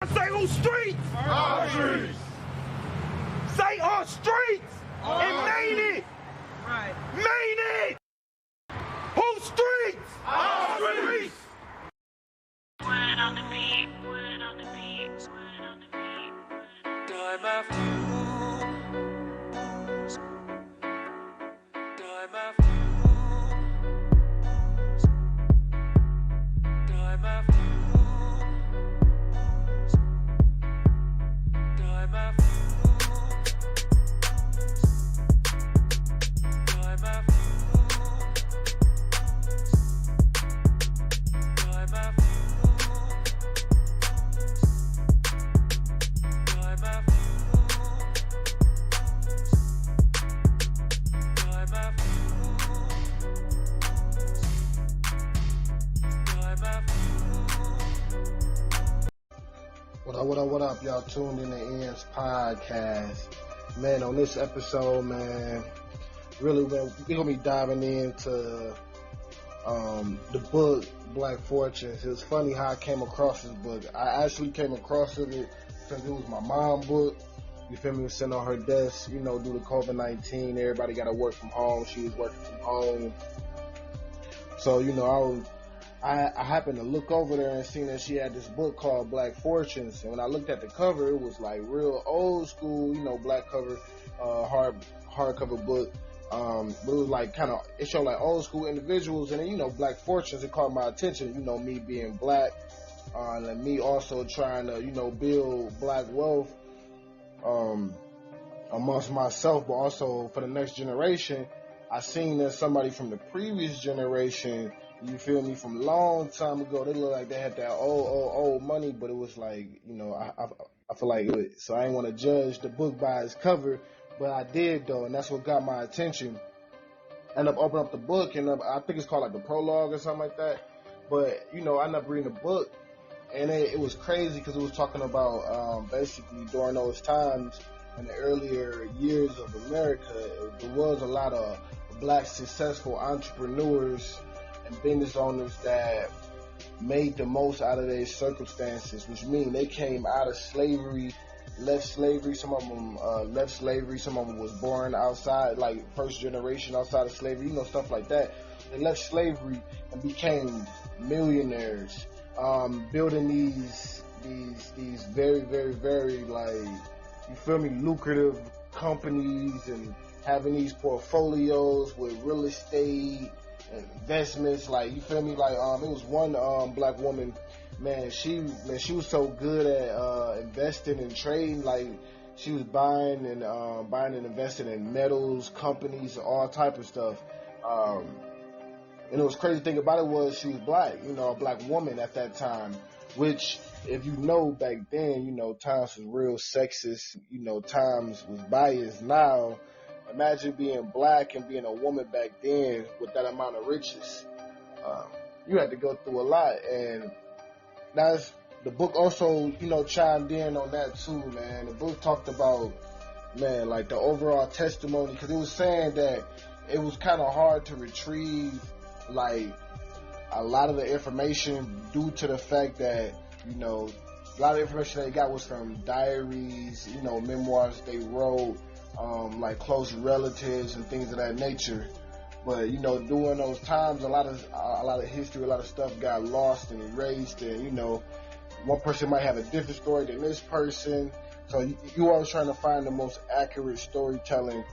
Say on streets. Our streets. Say on streets. And Maine it. Right. Maine it. Whose streets? Our streets. Word on the beat, word on the beat, word on the beat. Time after time after time after time after time after time after What up, y'all tuned in to Ian's podcast. Man, on this episode, man, really, we're going to be diving into the book, Black Fortunes. It's funny how I came across this book. I actually came across it because it was my mom's book. You feel me? It was sitting on her desk, you know, due to COVID-19. Everybody got to work from home. She was working from home. So, you know, I happened to look over there and seen that she had this book called Black Fortunes. And when I looked at the cover, it was like real old school, you know, black cover, hardcover book. But it was like it showed like old school individuals and then, you know, Black Fortunes. It caught my attention, you know, me being black, and me also trying to, you know, build black wealth, amongst myself, but also for the next generation. I seen that somebody from the previous generation, you feel me, from a long time ago, they look like they had that old money, but it was like, you know, I feel like it. So I didn't want to judge the book by its cover, but I did though, and that's what got my attention. Ended up opening up the book, and I think it's called like the prologue or something like that. But, you know, I ended up reading the book, and it was crazy because it was talking about basically during those times in the earlier years of America, there was a lot of black successful entrepreneurs and business owners that made the most out of their circumstances, which means they came out of slavery, left slavery. Some of them left slavery. Some of them was born outside, like first generation outside of slavery, you know, stuff like that. They left slavery and became millionaires, building these very, very, very, like, you feel me, lucrative companies and having these portfolios with real estate, investments, like, you feel me, like, it was one black woman, man, she was so good at investing and trading, like, she was buying and investing in metals, companies, all type of stuff, and it was crazy thing about it was she was black, you know, a black woman at that time, which, if you know, back then, you know, times was real sexist, you know, times was biased. Now, imagine being black and being a woman back then with that amount of riches. You had to go through a lot, and that's the book also, you know, chimed in on that too, man. The book talked about, man, like the overall testimony, because it was saying that it was kind of hard to retrieve, like, a lot of the information due to the fact that, you know, a lot of information they got was from diaries, you know, memoirs they wrote, like close relatives and things of that nature. But, you know, during those times, a lot of history, a lot of stuff got lost and erased, and, you know, one person might have a different story than this person. So you always trying to find the most accurate storytelling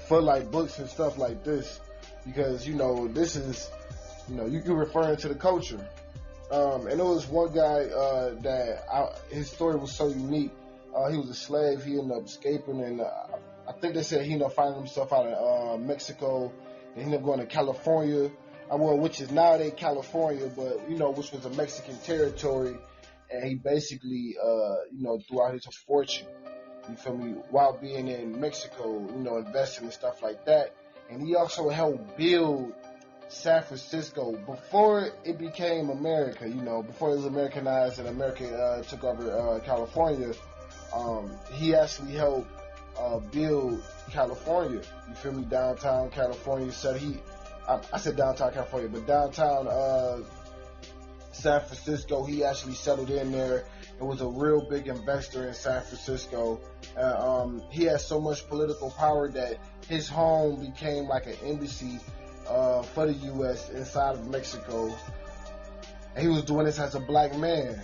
for like books and stuff like this, because, you know, this is, you know, you're referring to the culture. And there was one guy his story was so unique. He was a slave. He ended up escaping, and I think they said he ended up finding himself out of Mexico, and he ended up going to California, which is nowadays California, but, you know, which was a Mexican territory, and he basically, you know, throughout his fortune, you feel me, while being in Mexico, you know, investing and stuff like that. And he also helped build San Francisco before it became America, you know, before it was Americanized and America took over California. He actually helped build California. You feel me? Downtown California. I said downtown California, but downtown San Francisco. He actually settled in there and was a real big investor in San Francisco. He had so much political power that his home became like an embassy for the U.S. inside of Mexico. And he was doing this as a black man.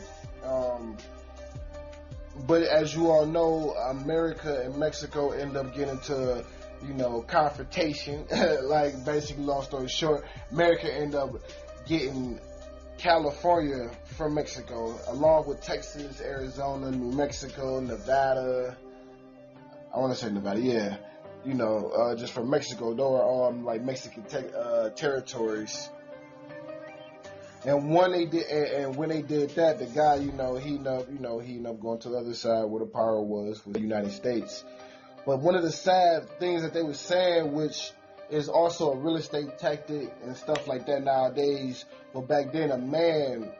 But as you all know, America and Mexico end up getting to, confrontation. Like, basically, long story short, America end up getting California from Mexico, along with Texas, Arizona, New Mexico, Nevada. I want to say Nevada, yeah. Just from Mexico. Those are all like Mexican territories. And when they did that, the guy, he ended up going to the other side where the power was with the United States. But one of the sad things that they were saying, which is also a real estate tactic and stuff like that nowadays, but back then a man